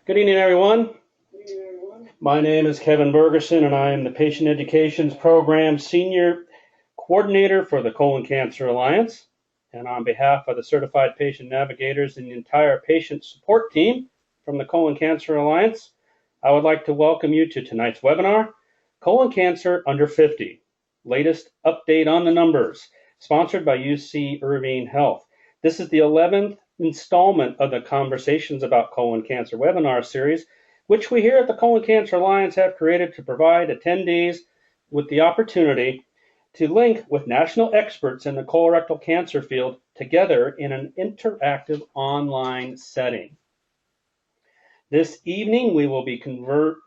Good evening, everyone. My name is Kevin Bergerson, and I am the Patient Educations Program Senior Coordinator for the Colon Cancer Alliance. And on behalf of the Certified Patient Navigators and the entire patient support team from the Colon Cancer Alliance, I would like to welcome you to tonight's webinar, Colon Cancer Under 50, Latest Update on the Numbers, sponsored by UC Irvine Health. This is the 11th installment of the Conversations About Colon Cancer webinar series, which we here at the Colon Cancer Alliance have created to provide attendees with the opportunity to link with national experts in the colorectal cancer field together in an interactive online setting. This evening, we will be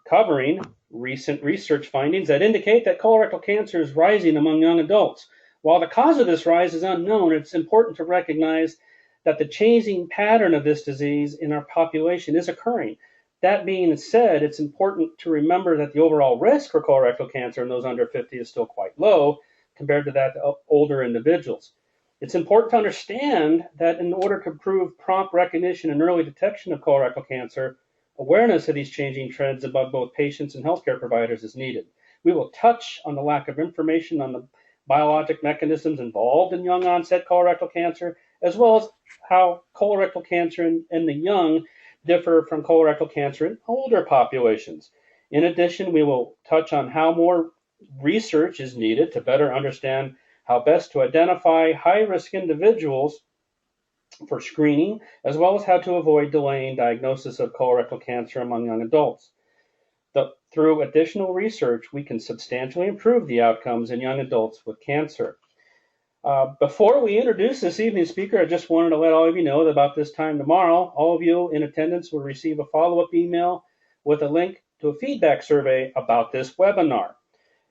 covering recent research findings that indicate that colorectal cancer is rising among young adults. While the cause of this rise is unknown, it's important to recognize that the changing pattern of this disease in our population is occurring. That being said, it's important to remember that the overall risk for colorectal cancer in those under 50 is still quite low compared to that of older individuals. It's important to understand that in order to improve prompt recognition and early detection of colorectal cancer, awareness of these changing trends among both patients and healthcare providers is needed. We will touch on the lack of information on the biologic mechanisms involved in young onset colorectal cancer, as well as how colorectal cancer in the young differ from colorectal cancer in older populations. In addition, we will touch on how more research is needed to better understand how best to identify high-risk individuals for screening, as well as how to avoid delaying diagnosis of colorectal cancer among young adults. Through additional research, we can substantially improve the outcomes in young adults with cancer. Before we introduce this evening's speaker, I just wanted to let all of you know that about this time tomorrow, all of you in attendance will receive a follow-up email with a link to a feedback survey about this webinar.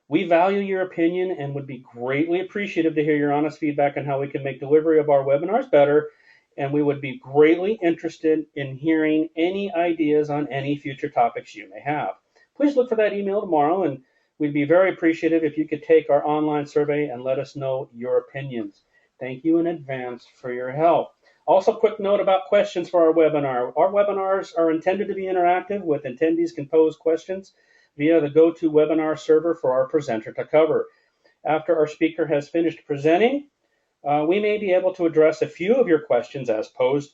We value your opinion and would be greatly appreciative to hear your honest feedback on how we can make delivery of our webinars better, and we would be greatly interested in hearing any ideas on any future topics you may have. Please look for that email tomorrow, and we'd be very appreciative if you could take our online survey and let us know your opinions. Thank you in advance for your help. Also, quick note about questions for our webinar. Our webinars are intended to be interactive, with attendees can pose questions via the GoToWebinar server for our presenter to cover. After our speaker has finished presenting, we may be able to address a few of your questions as posed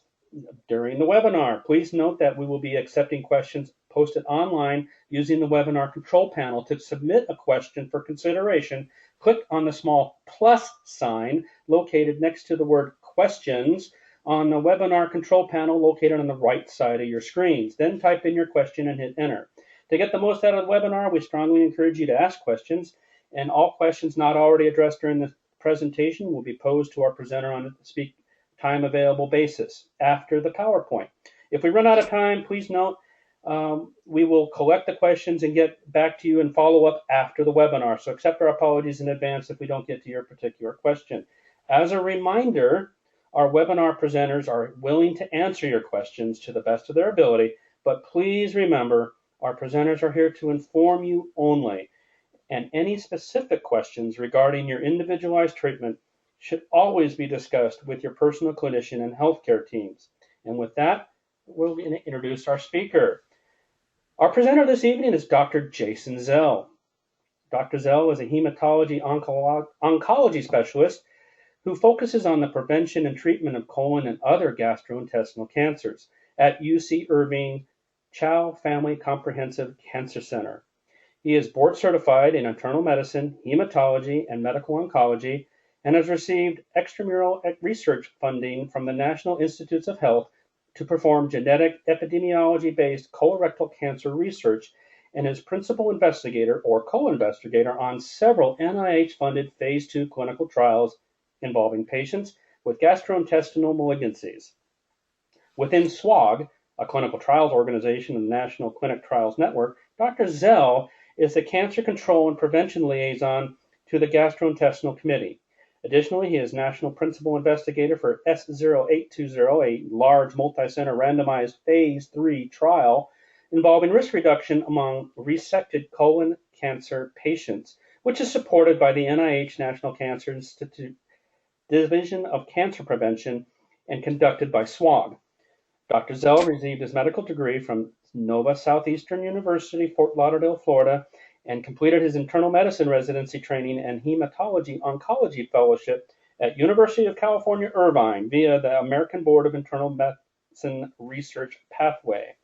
during the webinar. Please note that we will be accepting questions posted online using the webinar control panel. To submit a question for consideration, click on the small plus sign located next to the word questions on the webinar control panel located on the right side of your screens. Then type in your question and hit enter. To get the most out of the webinar, we strongly encourage you to ask questions, and all questions not already addressed during the presentation will be posed to our presenter on a speak time available basis after the PowerPoint. If we run out of time, please note we will collect the questions and get back to you and follow up after the webinar. So accept our apologies in advance if we don't get to your particular question. As a reminder, our webinar presenters are willing to answer your questions to the best of their ability, but please remember, our presenters are here to inform you only, and any specific questions regarding your individualized treatment should always be discussed with your personal clinician and healthcare teams. And with that, we'll introduce our speaker. Our presenter this evening is Dr. Jason Zell. Dr. Zell is a hematology-oncology specialist who focuses on the prevention and treatment of colon and other gastrointestinal cancers at UC Irvine Chow Family Comprehensive Cancer Center. He is board certified in internal medicine, hematology, and medical oncology, and has received extramural research funding from the National Institutes of Health to perform genetic epidemiology-based colorectal cancer research, and is principal investigator or co-investigator on several NIH-funded phase 2 clinical trials involving patients with gastrointestinal malignancies. Within SWOG, a clinical trials organization in the National Clinic Trials Network, Dr. Zell is the Cancer Control and Prevention Liaison to the Gastrointestinal Committee. Additionally, he is National Principal Investigator for S0820, a large multi-center randomized phase 3 trial involving risk reduction among resected colon cancer patients, which is supported by the NIH National Cancer Institute Division of Cancer Prevention and conducted by SWOG. Dr. Zell received his medical degree from Nova Southeastern University, Fort Lauderdale, Florida, and completed his internal medicine residency training and hematology-oncology fellowship at University of California, Irvine via the American Board of Internal Medicine Research Pathway.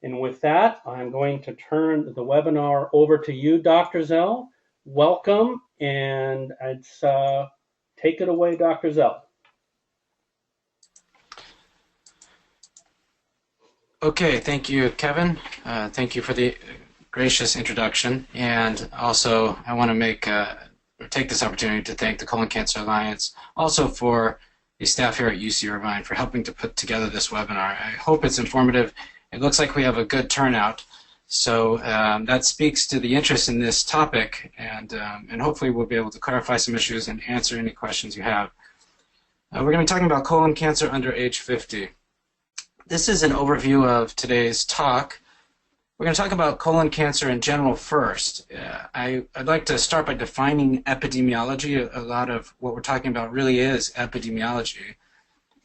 And with that, I'm going to turn the webinar over to you, Dr. Zell. Welcome, and take it away, Dr. Zell. Okay, thank you, Kevin. Thank you for the gracious introduction. And also, I want to take this opportunity to thank the Colon Cancer Alliance, also for the staff here at UC Irvine for helping to put together this webinar. I hope it's informative. It looks like we have a good turnout. So that speaks to the interest in this topic, and hopefully we'll be able to clarify some issues and answer any questions you have. We're going to be talking about colon cancer under age 50. This is an overview of today's talk. We're going to talk about colon cancer in general first. I'd like to start by defining epidemiology. A lot of what we're talking about really is epidemiology.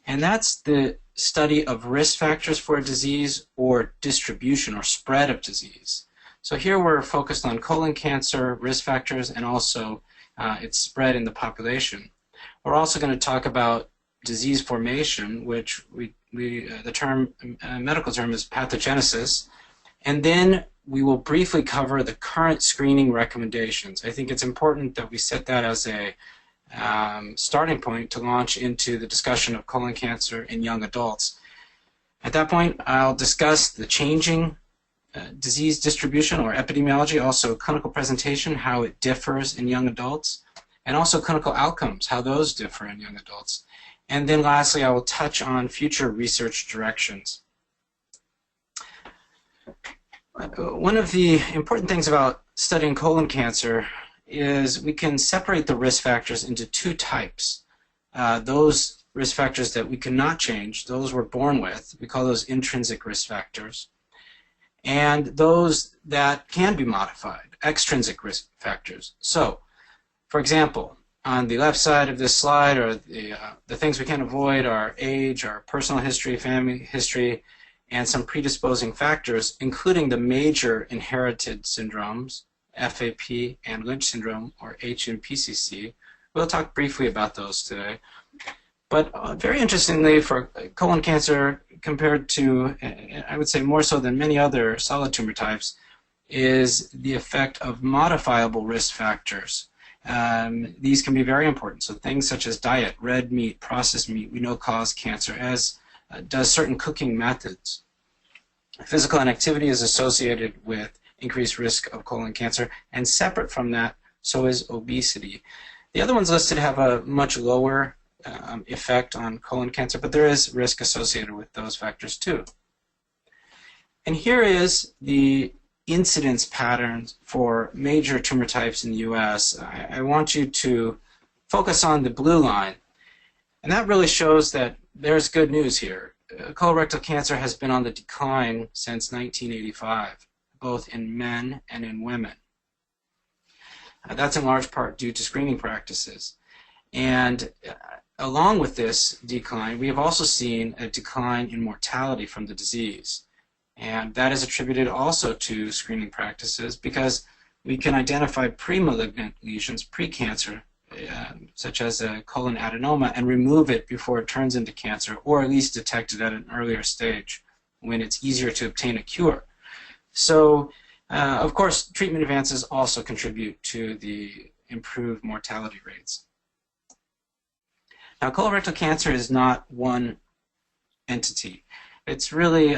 And that's the study of risk factors for a disease or distribution or spread of disease. So here we're focused on colon cancer risk factors and also its spread in the population. We're also going to talk about disease formation, which the medical term is pathogenesis, and then we will briefly cover the current screening recommendations. I think it's important that we set that as a starting point to launch into the discussion of colon cancer in young adults. At that point, I'll discuss the changing disease distribution or epidemiology, also clinical presentation, how it differs in young adults, and also clinical outcomes, how those differ in young adults. And then lastly, I will touch on future research directions. One of the important things about studying colon cancer is we can separate the risk factors into two types. Those risk factors that we cannot change, those we're born with, we call those intrinsic risk factors. And those that can be modified, extrinsic risk factors. So, for example, on the left side of this slide are the things we can't avoid are age, our personal history, family history, and some predisposing factors, including the major inherited syndromes, FAP and Lynch syndrome, or HNPCC. We'll talk briefly about those today. But very interestingly, for colon cancer, compared to, I would say more so than many other solid tumor types, is the effect of modifiable risk factors. These can be very important. So things such as diet, red meat, processed meat, we know cause cancer, as does certain cooking methods. Physical inactivity is associated with increased risk of colon cancer, and separate from that, so is obesity. The other ones listed have a much lower effect on colon cancer, but there is risk associated with those factors too. And here is the incidence patterns for major tumor types in the U.S. I want you to focus on the blue line, and that really shows that there's good news here. Colorectal cancer has been on the decline since 1985, both in men and in women. That's in large part due to screening practices. And along with this decline, we have also seen a decline in mortality from the disease. And that is attributed also to screening practices because we can identify pre-malignant lesions, pre-cancer, such as a colon adenoma, and remove it before it turns into cancer, or at least detect it at an earlier stage when it's easier to obtain a cure. So, of course, treatment advances also contribute to the improved mortality rates. Now, colorectal cancer is not one entity. It's really,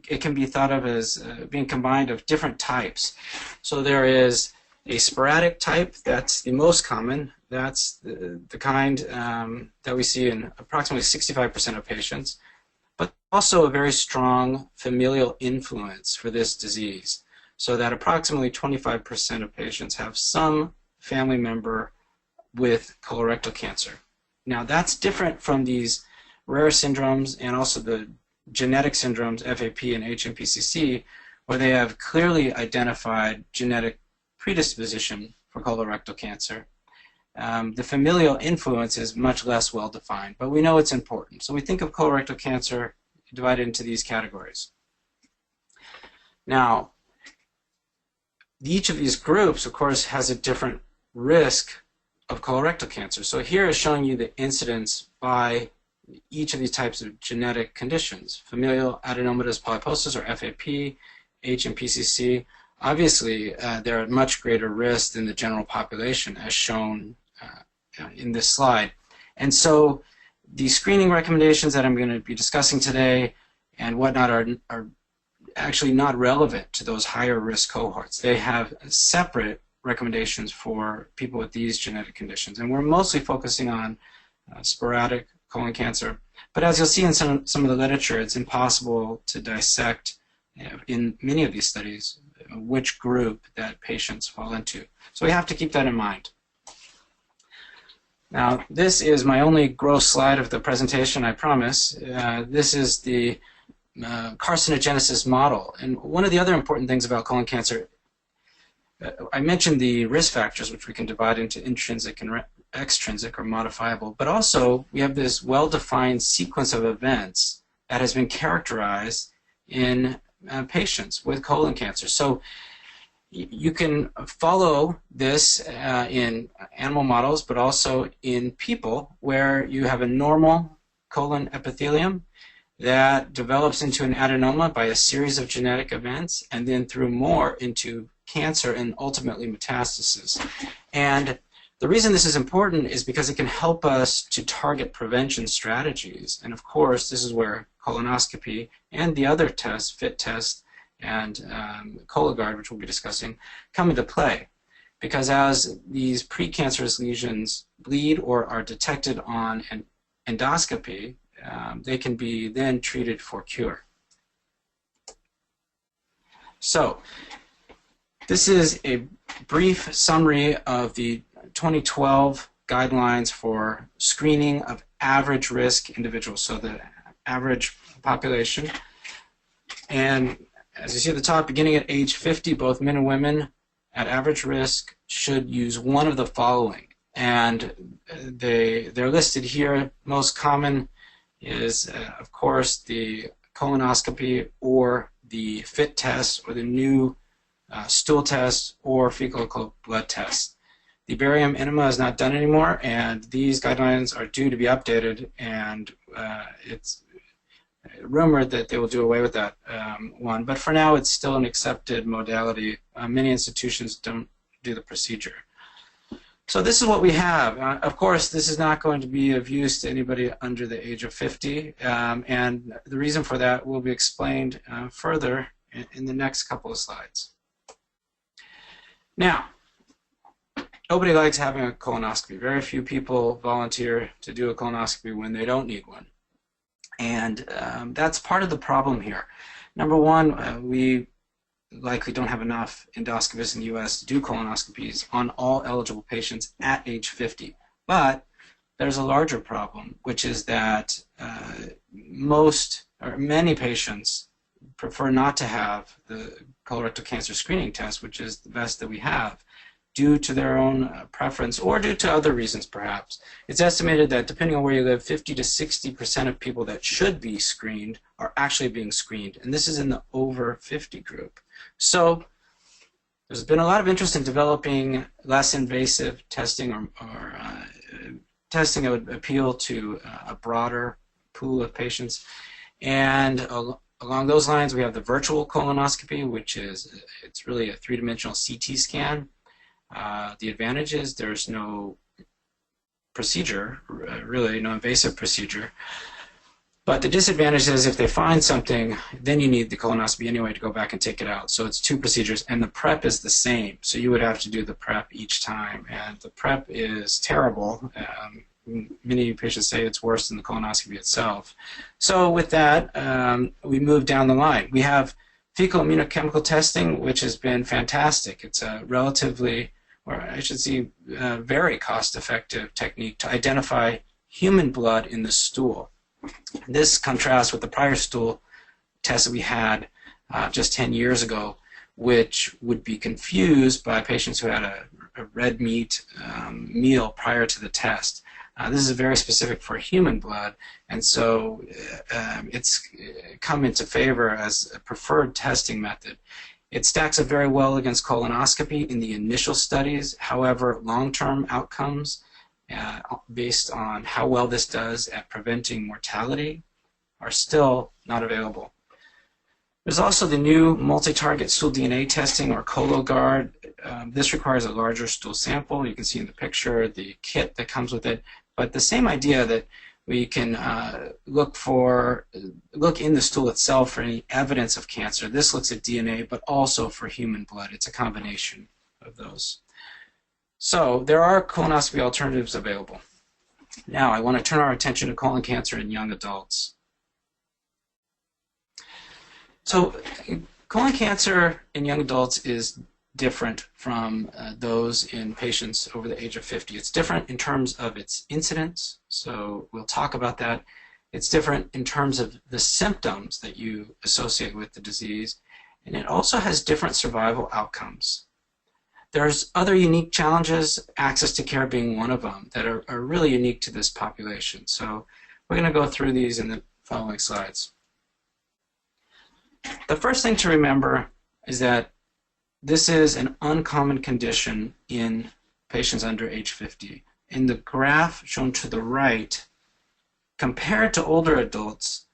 it can be thought of as being combined of different types. So there is a sporadic type, that's the most common. That's the kind that we see in approximately 65% of patients, but also a very strong familial influence for this disease, so that approximately 25% of patients have some family member with colorectal cancer. Now that's different from these rare syndromes and also the genetic syndromes, FAP and HNPCC, where they have clearly identified genetic predisposition for colorectal cancer. The familial influence is much less well defined, but we know it's important. So we think of colorectal cancer divided into these categories. Now, each of these groups, of course, has a different risk of colorectal cancer. So here is showing you the incidence by each of these types of genetic conditions: familial adenomatous polyposis, or FAP, H and PCC. Obviously, they're at much greater risk than the general population, as shown in this slide. And so the screening recommendations that I'm going to be discussing today and whatnot are actually not relevant to those higher risk cohorts. They have separate recommendations for people with these genetic conditions. And we're mostly focusing on sporadic colon cancer. But as you'll see in some of the literature, it's impossible to dissect in many of these studies which group that patients fall into. So we have to keep that in mind. Now, this is my only gross slide of the presentation, I promise. This is the carcinogenesis model. And one of the other important things about colon cancer, I mentioned the risk factors, which we can divide into intrinsic and extrinsic, or modifiable, but also we have this well-defined sequence of events that has been characterized in patients with colon cancer. So you can follow this in animal models, but also in people, where you have a normal colon epithelium that develops into an adenoma by a series of genetic events, and then through more into cancer and ultimately metastasis. And the reason this is important is because it can help us to target prevention strategies. And of course, this is where colonoscopy and the other tests, FIT test and Cologuard, which we'll be discussing, come into play. Because as these precancerous lesions bleed or are detected on an endoscopy, they can be then treated for cure. So this is a brief summary of the 2012 guidelines for screening of average risk individuals, so the average population. And as you see at the top, beginning at age 50, both men and women at average risk should use one of the following. And they're listed here. Most common is, of course, the colonoscopy or the FIT test or the new stool test or fecal occult blood test. The barium enema is not done anymore, and these guidelines are due to be updated, and it's rumored that they will do away with that one. But for now, it's still an accepted modality. Many institutions don't do the procedure. So this is what we have. Of course, this is not going to be of use to anybody under the age of 50, and the reason for that will be explained further in the next couple of slides. Now, nobody likes having a colonoscopy. Very few people volunteer to do a colonoscopy when they don't need one. And that's part of the problem here. Number one, we likely don't have enough endoscopists in the U.S. to do colonoscopies on all eligible patients at age 50. But there's a larger problem, which is that many patients prefer not to have the colorectal cancer screening test, which is the best that we have, due to their own preference or due to other reasons perhaps. It's estimated that depending on where you live, 50 to 60% of people that should be screened are actually being screened, and this is in the over 50 group. So there's been a lot of interest in developing less invasive testing or testing that would appeal to a broader pool of patients. And along those lines, we have the virtual colonoscopy, which is, it's really a three-dimensional CT scan. The advantage is there's no procedure, really no invasive procedure. But the disadvantage is if they find something, then you need the colonoscopy anyway to go back and take it out. So it's two procedures, and the prep is the same. So you would have to do the prep each time, and the prep is terrible. Many patients say it's worse than the colonoscopy itself. So with that, we move down the line. We have fecal immunochemical testing, which has been fantastic. It's a relatively, or I should say, very cost-effective technique to identify human blood in the stool. This contrasts with the prior stool test that we had just 10 years ago, which would be confused by patients who had a red meat meal prior to the test. This is very specific for human blood, and so it's come into favor as a preferred testing method. It stacks up very well against colonoscopy in the initial studies. However, long-term outcomes based on how well this does at preventing mortality are still not available. There's also the new multi-target stool DNA testing, or Cologuard. This requires a larger stool sample. You can see in the picture the kit that comes with it. But the same idea that we can look in the stool itself for any evidence of cancer. This looks at DNA, but also for human blood. It's a combination of those. So there are colonoscopy alternatives available. Now I want to turn our attention to colon cancer in young adults. So colon cancer in young adults is different from those in patients over the age of 50. It's different in terms of its incidence, so we'll talk about that. It's different in terms of the symptoms that you associate with the disease, and it also has different survival outcomes. There's other unique challenges, access to care being one of them, that are really unique to this population. So we're going to go through these in the following slides. The first thing to remember is that this is an uncommon condition in patients under age 50. In the graph shown to the right, compared to older adults,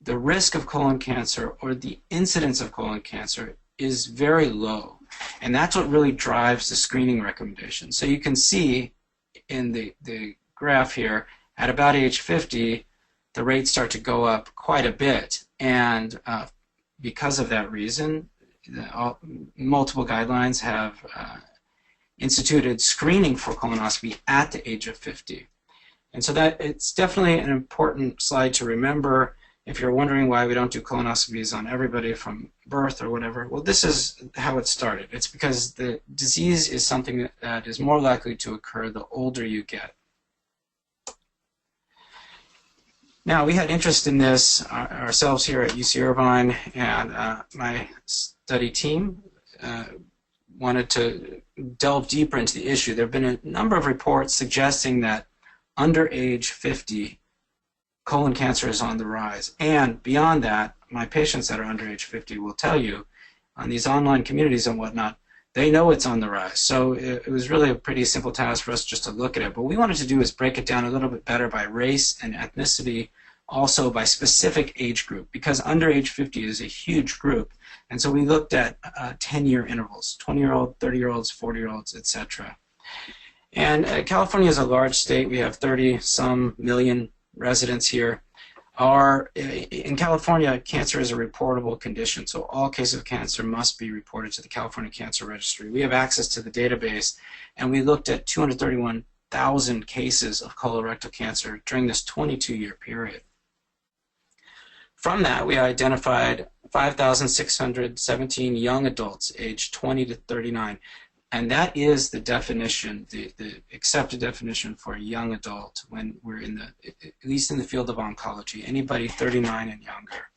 the risk of colon cancer or the incidence of colon cancer is very low. And that's what really drives the screening recommendation. So you can see in the graph here, at about age 50, the rates start to go up quite a bit. And because of that reason, multiple guidelines have instituted screening for colonoscopy at the age of 50. And so that it's definitely an important slide to remember if you're wondering why we don't do colonoscopies on everybody from birth or whatever. Well, this is how it started. It's because the disease is something that is more likely to occur the older you get. Now, we had interest in this ourselves here at UC Irvine, and my study team wanted to delve deeper into the issue. There have been a number of reports suggesting that under age 50, colon cancer is on the rise. And beyond that, my patients that are under age 50 will tell you on these online communities and whatnot, they know it's on the rise. So it was really a pretty simple task for us just to look at it. But what we wanted to do is break it down a little bit better by race and ethnicity, also by specific age group, because under age 50 is a huge group. And so we looked at 10-year intervals, 20-year-old, 30-year-olds, 40-year-olds, etc. And California is a large state. We have 30-some million residents here. In California, cancer is a reportable condition, so all cases of cancer must be reported to the California Cancer Registry. We have access to the database, and we looked at 231,000 cases of colorectal cancer during this 22-year period. From that, we identified 5,617 young adults aged 20 to 39. And that is the definition, the accepted definition for a young adult when we're in at least in the field of oncology, anybody 39 and younger.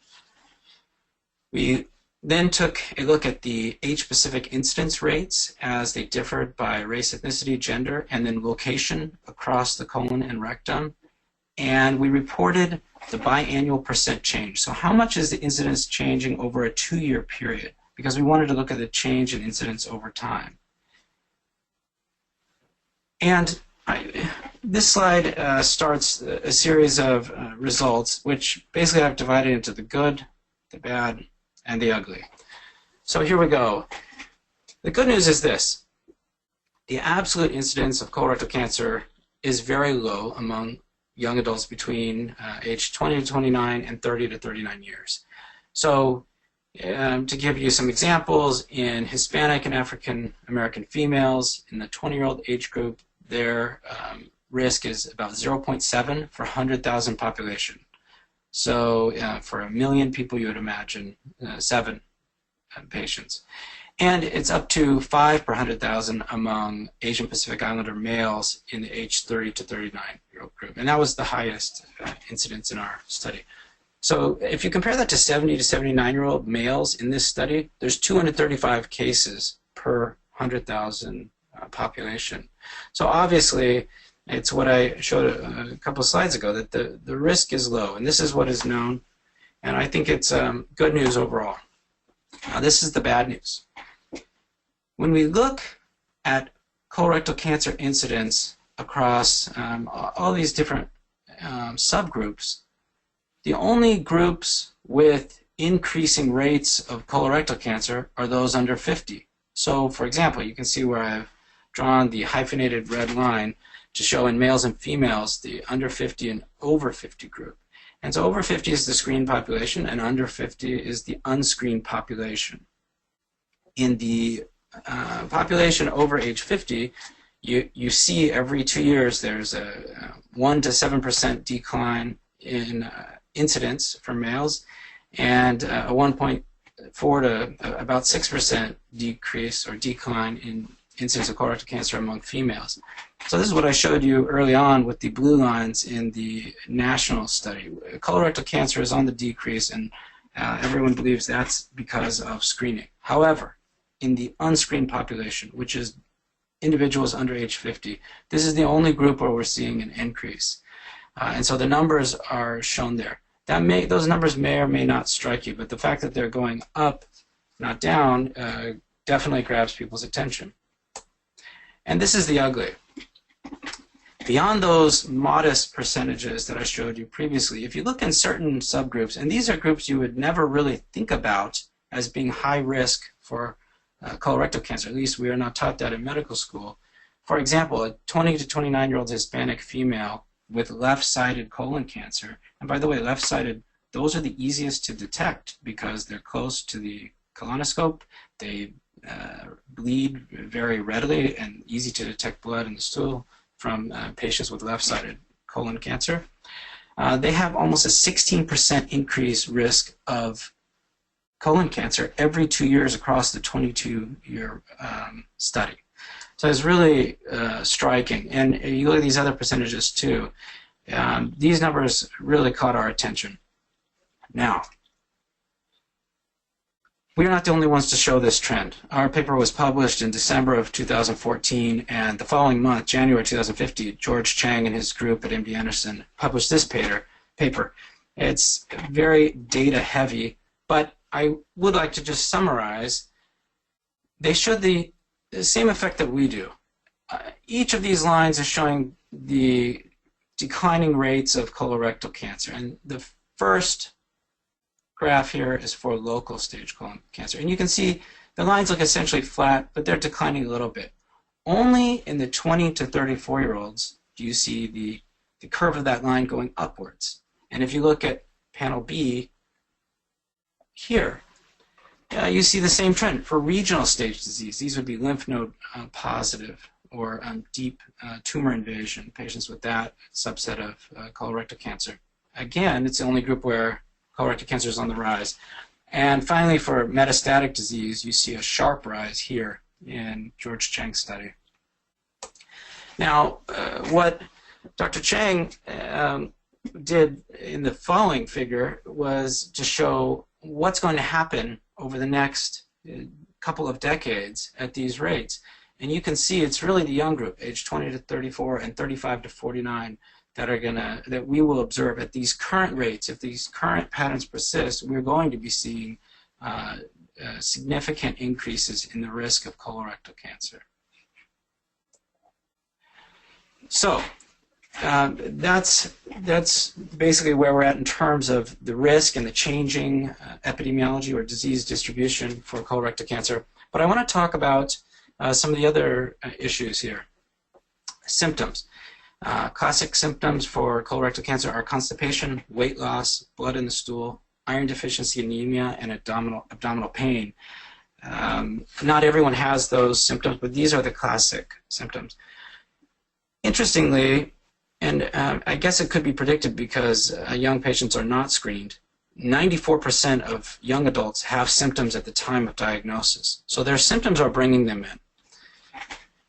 We then took a look at the age-specific incidence rates as they differed by race, ethnicity, gender, and then location across the colon and rectum. And we reported the biannual percent change. So how much is the incidence changing over a 2-year period? Because we wanted to look at the change in incidence over time. And this slide starts a series of results, which basically I've divided into the good, the bad, and the ugly. So here we go. The good news is this. The absolute incidence of colorectal cancer is very low among young adults between age 20 to 29 and 30 to 39 years. So to give you some examples, in Hispanic and African American females in the 20-year-old age group, their risk is about 0.7 for 100,000 population. So for 1 million people, you would imagine 7 patients. And it's up to 5 per 100,000 among Asian Pacific Islander males in the age 30 to 39-year-old group. And that was the highest incidence in our study. So if you compare that to 70 to 79-year-old males in this study, there's 235 cases per 100,000 population. So obviously, It's what I showed a couple slides ago, that the risk is low, and this is what is known, and I think it's good news overall. Now, this is the bad news. When we look at colorectal cancer incidence across all these different subgroups, the only groups with increasing rates of colorectal cancer are those under 50. So, for example, you can see where I've drawn the hyphenated red line to show in males and females the under 50 and over 50 group. And so over 50 is the screened population, and under 50 is the unscreened population. In the population over age 50, you see every 2 years there's a 1 to 7% decline in incidence for males, and a 1.4 to about 6% decrease or decline in incidence of colorectal cancer among females. So this is what I showed you early on with the blue lines in the national study. Colorectal cancer is on the decrease, and everyone believes that's because of screening. However, in the unscreened population, which is individuals under age 50, this is the only group where we're seeing an increase. And so the numbers are shown there. Those numbers may or may not strike you, but the fact that they're going up, not down, definitely grabs people's attention. And this is the ugly. Beyond those modest percentages that I showed you previously, if you look in certain subgroups, and these are groups you would never really think about as being high risk for colorectal cancer, at least we are not taught that in medical school. For example, a 20 to 29-year-old Hispanic female with left-sided colon cancer, and by the way, left-sided, those are the easiest to detect because they're close to the colonoscope. They bleed very readily and easy to detect blood in the stool from patients with left-sided colon cancer. They have almost a 16% increased risk of colon cancer every 2 years across the 22-year study. So it's really striking. And you look at these other percentages too. These numbers really caught our attention. Now, we're not the only ones to show this trend. Our paper was published in December of 2014, and the following month, January 2015, George Chang and his group at MD Anderson published this paper. It's very data heavy, but I would like to just summarize. They showed the same effect that we do. Each of these lines is showing the declining rates of colorectal cancer, and the first graph here is for local stage colon cancer. And you can see the lines look essentially flat, but they're declining a little bit. Only in the 20 to 34-year-olds do you see the curve of that line going upwards. And if you look at panel B here, you see the same trend for regional stage disease. These would be lymph node positive or deep tumor invasion, patients with that subset of colorectal cancer. Again, it's the only group where colorectal cancer is on the rise. And finally, for metastatic disease, you see a sharp rise here in George Chang's study. Now, what Dr. Chang did in the following figure was to show what's going to happen over the next couple of decades at these rates. And you can see it's really the young group, age 20 to 34 and 35 to 49, that we will observe at these current rates. If these current patterns persist, we're going to be seeing significant increases in the risk of colorectal cancer. So that's basically where we're at in terms of the risk and the changing epidemiology or disease distribution for colorectal cancer. But I want to talk about some of the other issues here. Symptoms. Classic symptoms for colorectal cancer are constipation, weight loss, blood in the stool, iron deficiency anemia, and abdominal pain. Not everyone has those symptoms, but these are the classic symptoms. Interestingly, and I guess it could be predicted because young patients are not screened, 94% of young adults have symptoms at the time of diagnosis. So their symptoms are bringing them in.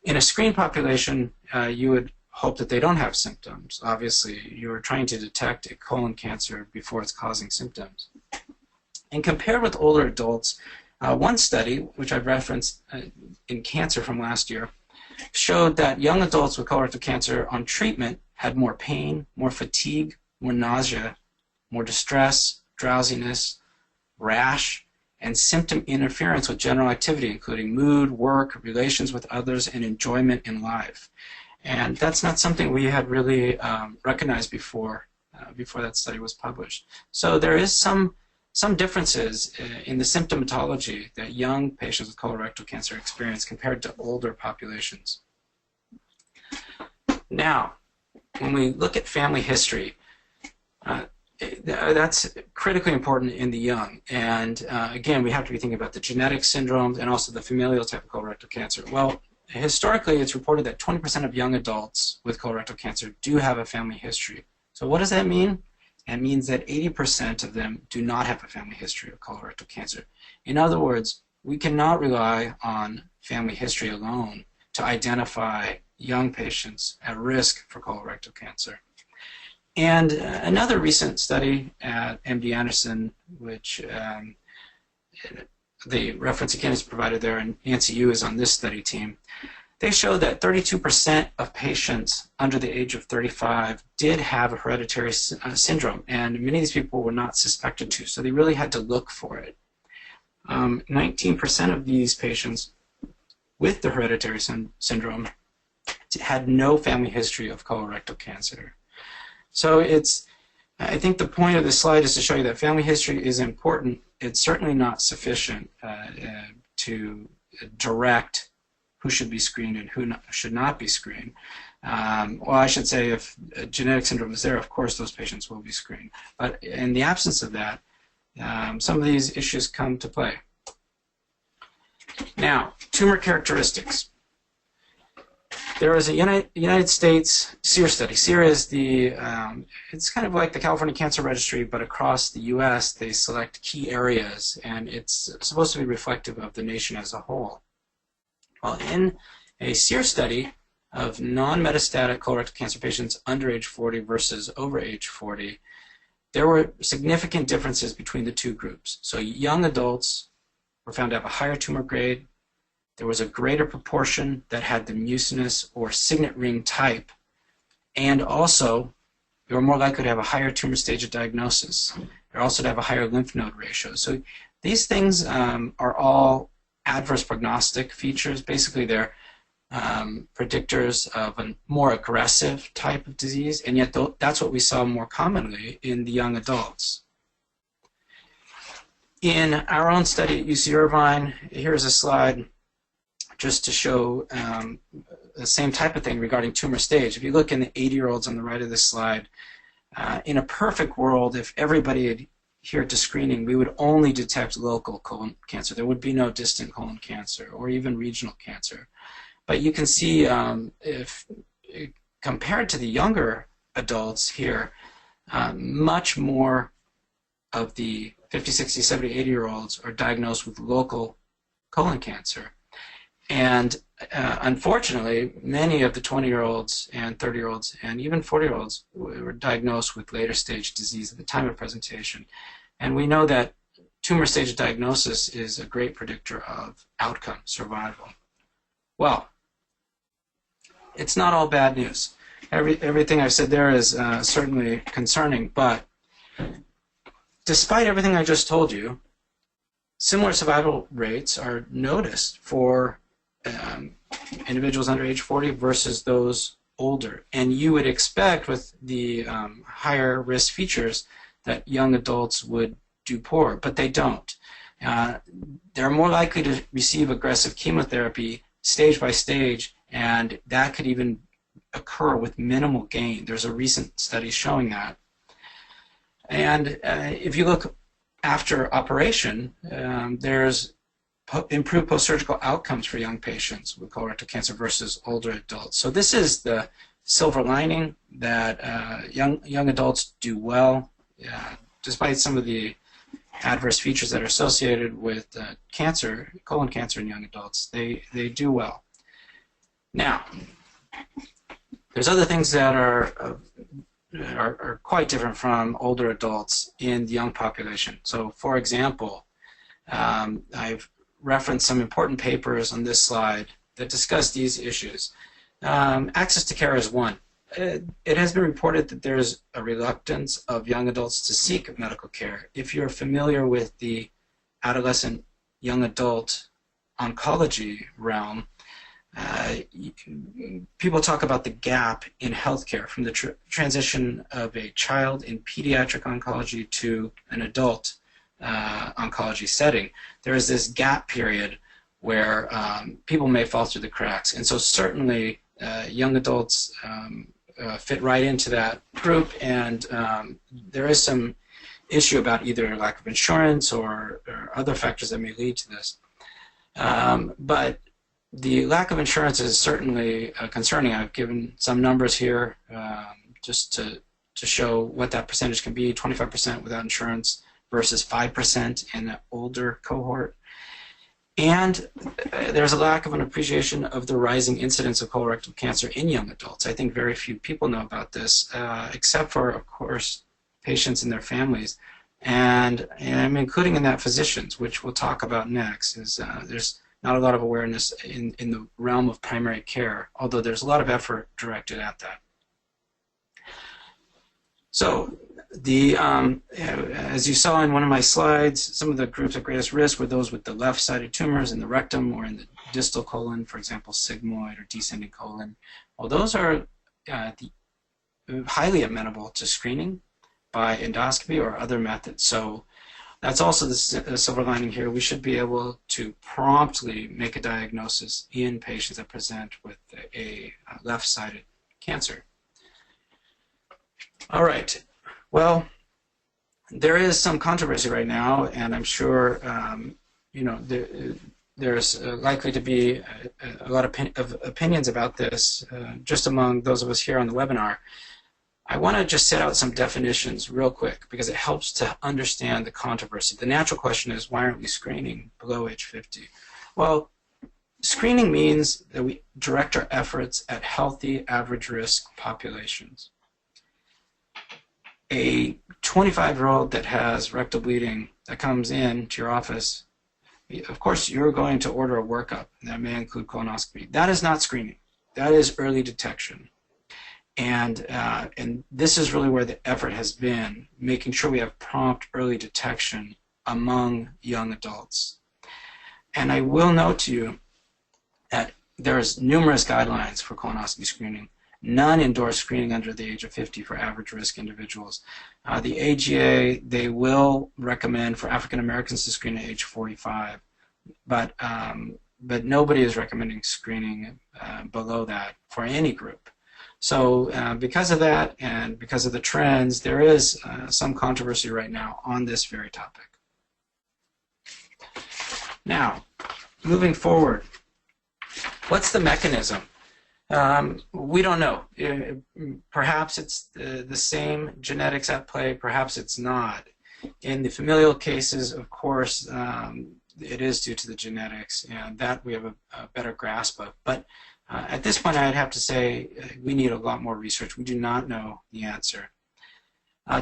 In a screened population, you would hope that they don't have symptoms. Obviously, you're trying to detect a colon cancer before it's causing symptoms. And compared with older adults, one study, which I've referenced in Cancer from last year, showed that young adults with colorectal cancer on treatment had more pain, more fatigue, more nausea, more distress, drowsiness, rash, and symptom interference with general activity, including mood, work, relations with others, and enjoyment in life. And that's not something we had really recognized before that study was published. So there is some differences in the symptomatology that young patients with colorectal cancer experience compared to older populations. Now, when we look at family history, that's critically important in the young. And again, we have to be thinking about the genetic syndromes and also the familial type of colorectal cancer. Well, historically, it's reported that 20% of young adults with colorectal cancer do have a family history. So what does that mean? It means that 80% of them do not have a family history of colorectal cancer. In other words, we cannot rely on family history alone to identify young patients at risk for colorectal cancer. And another recent study at MD Anderson, which the reference again is provided there, and Nancy Yu is on this study team, they showed that 32% of patients under the age of 35 did have a hereditary syndrome, and many of these people were not suspected to, so they really had to look for it. 19% of these patients with the hereditary syndrome had no family history of colorectal cancer. So I think the point of this slide is to show you that family history is important. It's certainly not sufficient to direct who should be screened and who should not be screened. Well, I should say if a genetic syndrome is there, of course those patients will be screened. But in the absence of that, some of these issues come to play. Now, tumor characteristics. There was a United States SEER study. SEER is it's kind of like the California Cancer Registry, but across the U.S. they select key areas, and it's supposed to be reflective of the nation as a whole. Well, in a SEER study of non-metastatic colorectal cancer patients under age 40 versus over age 40, there were significant differences between the two groups. So young adults were found to have a higher tumor grade. There was a greater proportion that had the mucinous or signet ring type, and also they were more likely to have a higher tumor stage of diagnosis. They're also to have a higher lymph node ratio. So these things are all adverse prognostic features. Basically, they're predictors of a more aggressive type of disease, and yet that's what we saw more commonly in the young adults. In our own study at UC Irvine, here's a slide just to show the same type of thing regarding tumor stage. If you look in the 80-year-olds on the right of this slide, in a perfect world, if everybody adhered to screening, we would only detect local colon cancer. There would be no distant colon cancer or even regional cancer. But you can see if compared to the younger adults here, much more of the 50, 60, 70, 80-year-olds are diagnosed with local colon cancer. And unfortunately, many of the 20-year-olds and 30-year-olds and even 40-year-olds were diagnosed with later stage disease at the time of presentation. And we know that tumor stage diagnosis is a great predictor of outcome, survival. Well, it's not all bad news. Everything I've said there is certainly concerning, but despite everything I just told you, similar survival rates are noticed for individuals under age 40 versus those older. And you would expect with the higher risk features that young adults would do poor, but they don't. They're more likely to receive aggressive chemotherapy stage by stage, and that could even occur with minimal gain. There's a recent study showing that. And if you look after operation, there's improved post-surgical outcomes for young patients with colorectal cancer versus older adults. So this is the silver lining, that young adults do well, despite some of the adverse features that are associated with cancer, colon cancer in young adults. They do well. Now, there's other things that are quite different from older adults in the young population. So, for example, I've referenced some important papers on this slide that discuss these issues. Access to care is one. It has been reported that there's a reluctance of young adults to seek medical care. If you're familiar with the adolescent young adult oncology realm, people talk about the gap in healthcare from the transition of a child in pediatric oncology to an adult oncology setting. There is this gap period where people may fall through the cracks, and so certainly young adults fit right into that group, and there is some issue about either lack of insurance or other factors that may lead to this. But the lack of insurance is certainly concerning. I've given some numbers here just to show what that percentage can be. 25% without insurance versus 5% in the older cohort. And there's a lack of an appreciation of the rising incidence of colorectal cancer in young adults. I think very few people know about this, except for, of course, patients and their families. And I'm including in that physicians, which we'll talk about next. There's not a lot of awareness in the realm of primary care, although there's a lot of effort directed at that. So as you saw in one of my slides, some of the groups of greatest risk were those with the left-sided tumors in the rectum or in the distal colon, for example, sigmoid or descending colon. Well, those are highly amenable to screening by endoscopy or other methods. So that's also the silver lining here. We should be able to promptly make a diagnosis in patients that present with a left-sided cancer. All right. Well, there is some controversy right now, and I'm sure there's likely to be a lot of opinions about this just among those of us here on the webinar. I want to just set out some definitions real quick because it helps to understand the controversy. The natural question is, why aren't we screening below age 50? Well, screening means that we direct our efforts at healthy average risk populations. A 25-year-old that has rectal bleeding that comes in to your office, of course you're going to order a workup, and that may include colonoscopy. That is not screening. That is early detection. And this is really where the effort has been, making sure we have prompt early detection among young adults. And I will note to you that there's numerous guidelines for colonoscopy screening. None endorse screening under the age of 50 for average risk individuals. The AGA, they will recommend for African Americans to screen at age 45, but nobody is recommending screening below that for any group. So because of that and because of the trends, there is some controversy right now on this very topic. Now, moving forward, what's the mechanism? We don't know. Perhaps it's the same genetics at play, perhaps it's not. In the familial cases, of course, it is due to the genetics, and that we have a better grasp of. But at this point, I'd have to say we need a lot more research. We do not know the answer.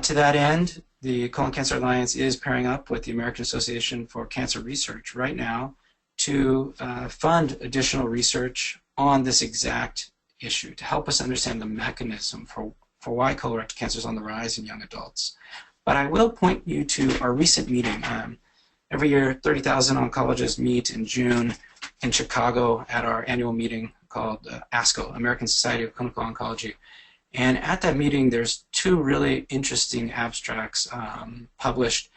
To that end, the Colon Cancer Alliance is pairing up with the American Association for Cancer Research right now to fund additional research on this exact issue to help us understand the mechanism for why colorectal cancer is on the rise in young adults. But I will point you to our recent meeting. Every year, 30,000 oncologists meet in June in Chicago at our annual meeting called ASCO, American Society of Clinical Oncology. And at that meeting, there's two really interesting abstracts published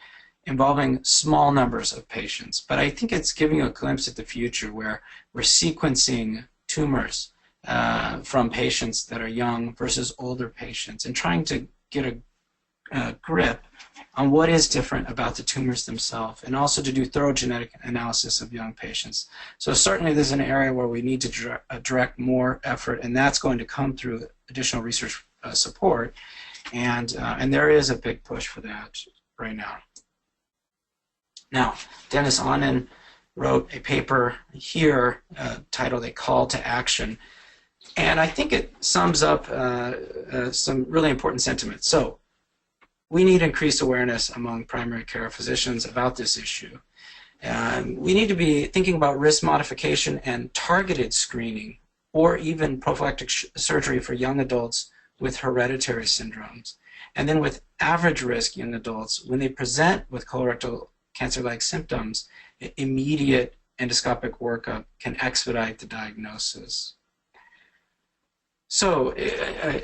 involving small numbers of patients. But I think it's giving you a glimpse at the future where we're sequencing tumors from patients that are young versus older patients and trying to get a grip on what is different about the tumors themselves, and also to do thorough genetic analysis of young patients. So certainly there's an area where we need to direct more effort, and that's going to come through additional research support, and there is a big push for that right now. Now, Dennis Onnen wrote a paper here titled A Call to Action, and I think it sums up some really important sentiments. So, we need increased awareness among primary care physicians about this issue. We need to be thinking about risk modification and targeted screening, or even prophylactic surgery for young adults with hereditary syndromes. And then with average risk young adults, when they present with colorectal cancer-like symptoms, immediate endoscopic workup can expedite the diagnosis. So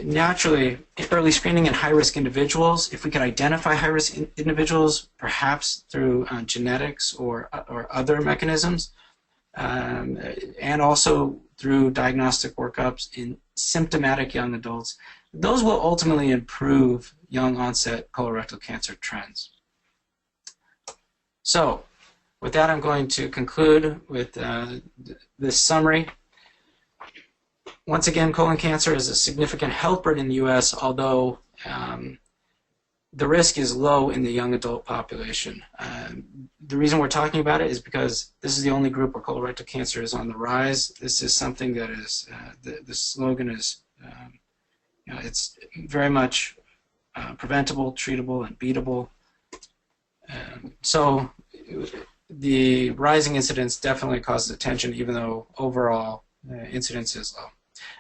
naturally, early screening in high-risk individuals, if we can identify high-risk individuals, perhaps through genetics or other mechanisms, and also through diagnostic workups in symptomatic young adults, those will ultimately improve young onset colorectal cancer trends. So with that, I'm going to conclude with this summary. Once again, colon cancer is a significant health burden in the U.S., although the risk is low in the young adult population. The reason we're talking about it is because this is the only group where colorectal cancer is on the rise. This is something that is, the slogan is, it's very much preventable, treatable, and beatable. So the rising incidence definitely causes attention, even though overall incidence is low.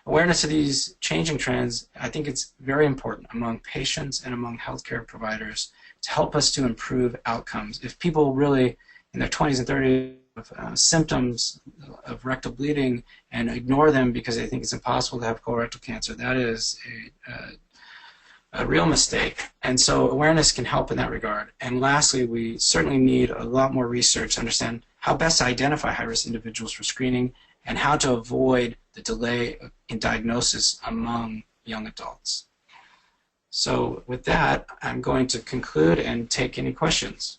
Awareness of these changing trends, I think it's very important among patients and among healthcare providers to help us to improve outcomes. If people really in their 20s and 30s have symptoms of rectal bleeding and ignore them because they think it's impossible to have colorectal cancer, that is a real mistake. And so awareness can help in that regard. And lastly, we certainly need a lot more research to understand how best to identify high-risk individuals for screening and how to avoid the delay in diagnosis among young adults. So with that, I'm going to conclude and take any questions.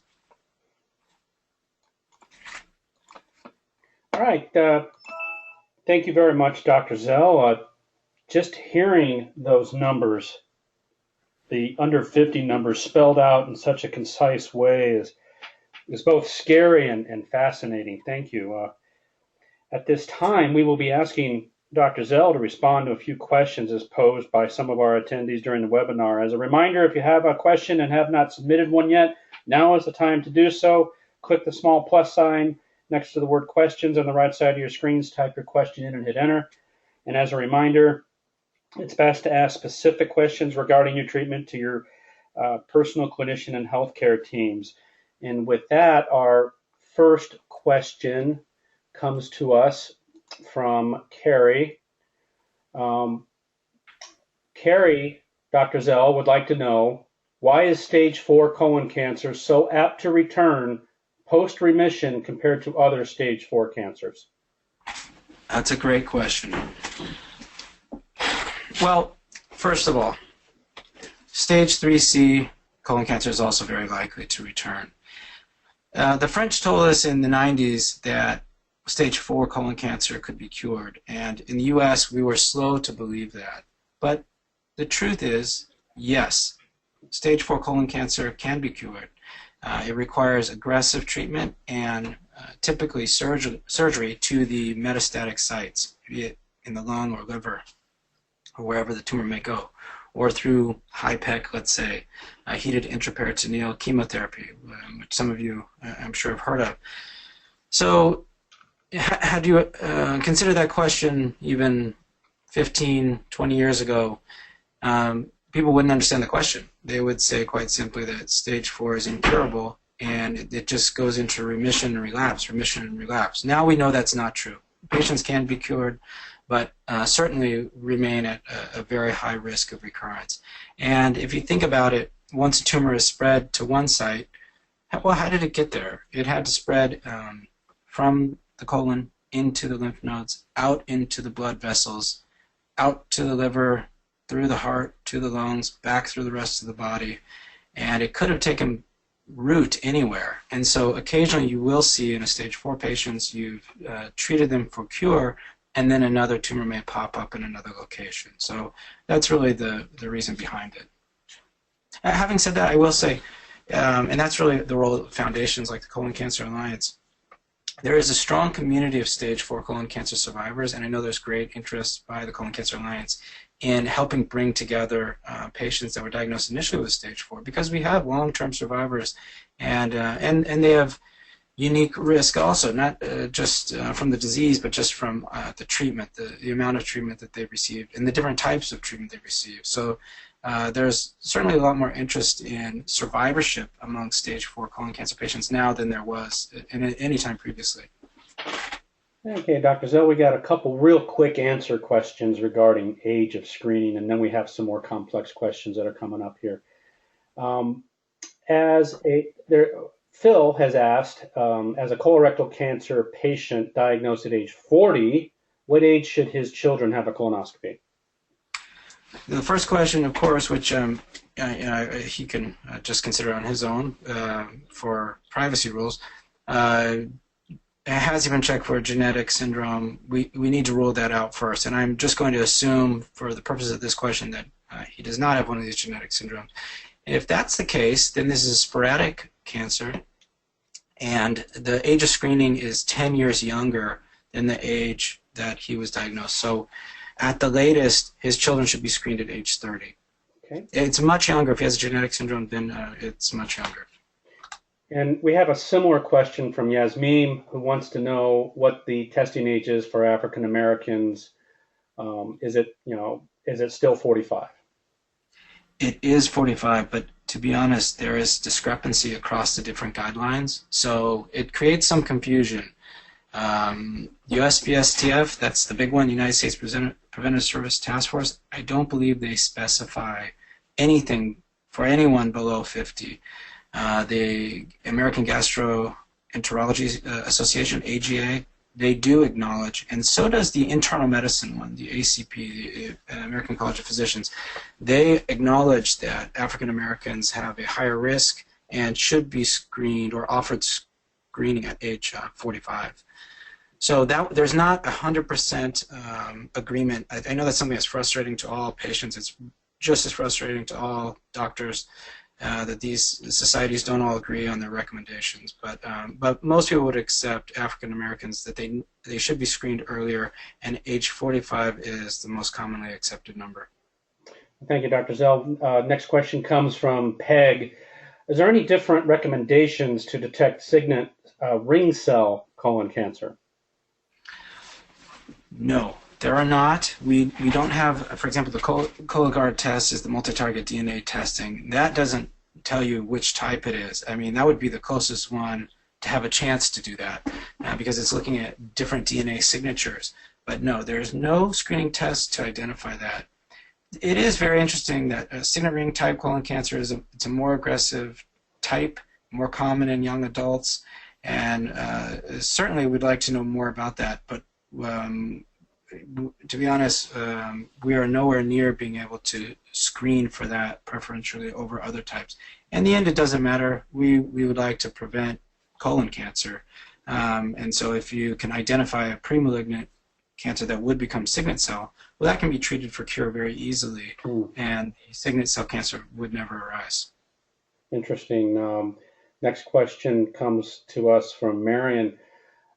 All right. Thank you very much, Dr. Zell. Just hearing those numbers, the under 50 numbers spelled out in such a concise way is both scary and fascinating. Thank you. At this time, we will be asking Dr. Zell to respond to a few questions as posed by some of our attendees during the webinar. As a reminder, if you have a question and have not submitted one yet, now is the time to do so. Click the small plus sign next to the word questions on the right side of your screens, type your question in and hit enter. And as a reminder, it's best to ask specific questions regarding your treatment to your personal clinician and healthcare teams. And with that, our first question comes to us from Carrie. Carrie, Dr. Zell, would like to know, why is stage 4 colon cancer so apt to return post-remission compared to other stage 4 cancers? That's a great question. Well, first of all, stage 3C colon cancer is also very likely to return. The French told us in the 90s that stage 4 colon cancer could be cured, and in the US we were slow to believe that. But the truth is, yes, stage 4 colon cancer can be cured. It requires aggressive treatment and typically surgery to the metastatic sites, be it in the lung or liver or wherever the tumor may go, or through HIPEC, let's say, heated intraperitoneal chemotherapy, which some of you, I'm sure, have heard of. So had you considered that question even 15, 20 years ago, people wouldn't understand the question. They would say quite simply that stage 4 is incurable and it just goes into remission and relapse, remission and relapse. Now we know that's not true. Patients can be cured, but certainly remain at a very high risk of recurrence. And if you think about it, once a tumor is spread to one site, well, how did it get there? It had to spread from the colon into the lymph nodes, out into the blood vessels, out to the liver, through the heart, to the lungs, back through the rest of the body. And it could have taken root anywhere. And so occasionally you will see in a stage 4 patients, you've treated them for cure, and then another tumor may pop up in another location. So that's really the reason behind it. Having said that, I will say, and that's really the role of foundations like the Colon Cancer Alliance, there is a strong community of stage 4 colon cancer survivors, and I know there's great interest by the Colon Cancer Alliance in helping bring together patients that were diagnosed initially with stage 4, because we have long-term survivors, and they have unique risk also, not just from the disease, but just from the treatment, the amount of treatment that they've received, and the different types of treatment they've received. So there's certainly a lot more interest in survivorship among stage 4 colon cancer patients now than there was in any time previously. Okay, Dr. Zell, we got a couple real quick answer questions regarding age of screening, and then we have some more complex questions that are coming up here. Phil has asked, as a colorectal cancer patient diagnosed at age 40, what age should his children have a colonoscopy? The first question, of course, which he can just consider on his own for privacy rules, has he been checked for a genetic syndrome? We need to rule that out first. And I'm just going to assume, for the purpose of this question, that he does not have one of these genetic syndromes. If that's the case, then this is sporadic cancer, and the age of screening is 10 years younger than the age that he was diagnosed. So at the latest, his children should be screened at age 30. Okay. It's much younger. If he has a genetic syndrome, then it's much younger. And we have a similar question from Yasmin, who wants to know what the testing age is for African Americans. Is it still 45? It is 45, but to be honest, there is discrepancy across the different guidelines, so it creates some confusion. USPSTF, that's the big one, United States Preventive Service Task Force, I don't believe they specify anything for anyone below 50. The American Gastroenterology Association, AGA, they do acknowledge, and so does the internal medicine one, the ACP, the American College of Physicians. They acknowledge that African Americans have a higher risk and should be screened or offered screening at age 45. So there's not 100% agreement. I know that's something that's frustrating to all patients. It's just as frustrating to all doctors that these societies don't all agree on their recommendations. But most people would accept African Americans that they should be screened earlier, and age 45 is the most commonly accepted number. Thank you, Dr. Zell. Next question comes from Peg. Is there any different recommendations to detect signet ring cell colon cancer? No, there are not. We don't have, for example, the Cologuard test is the multi-target DNA testing. That doesn't tell you which type it is. I mean, that would be the closest one to have a chance to do that because it's looking at different DNA signatures. But no, there's no screening test to identify that. It is very interesting that signet ring type colon cancer it's a more aggressive type, more common in young adults, and certainly we'd like to know more about that. But to be honest, we are nowhere near being able to screen for that preferentially over other types. In the end, it doesn't matter. We would like to prevent colon cancer, and so if you can identify a premalignant cancer that would become signet cell, well, that can be treated for cure very easily, and the signet cell cancer would never arise. Interesting. Next question comes to us from Marion.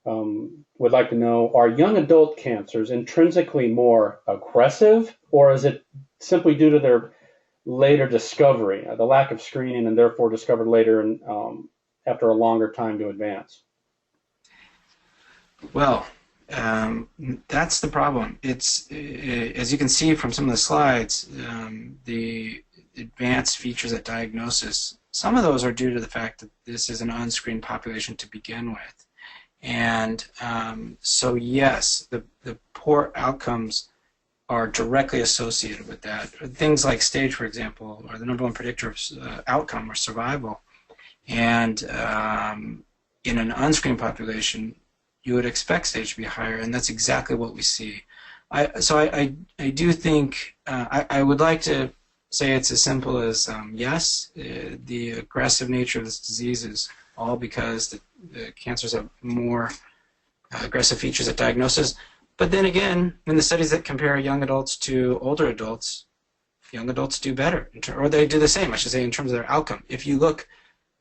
Would like to know, are young adult cancers intrinsically more aggressive, or is it simply due to their later discovery, the lack of screening, and therefore discovered later and after a longer time to advance? Well, that's the problem. It's as you can see from some of the slides, the advanced features at diagnosis, some of those are due to the fact that this is an unscreened population to begin with. And so yes, the poor outcomes are directly associated with that. Things like stage, for example, are the number one predictor of outcome or survival. And in an unscreened population, you would expect stage to be higher, and that's exactly what we see. So I do think, I would like to say it's as simple as yes, the aggressive nature of this disease is all because the cancers have more aggressive features at diagnosis. But then again, in the studies that compare young adults to older adults, young adults do better, or they do the same, I should say, in terms of their outcome. If you look,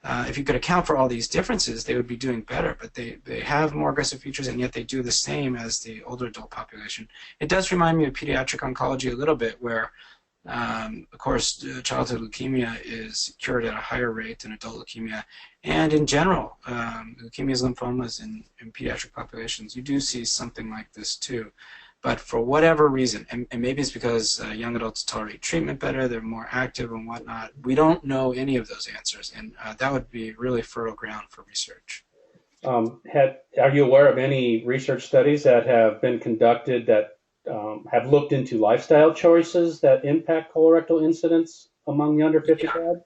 if you could account for all these differences, they would be doing better, but they have more aggressive features, and yet they do the same as the older adult population. It does remind me of pediatric oncology a little bit, where Of course, childhood leukemia is cured at a higher rate than adult leukemia. And in general, leukemias, lymphomas in pediatric populations, you do see something like this too. But for whatever reason, and maybe it's because young adults tolerate treatment better, they're more active and whatnot, we don't know any of those answers. And that would be really fertile ground for research. Are you aware of any research studies that have been conducted that have looked into lifestyle choices that impact colorectal incidence among the under 50 crowd?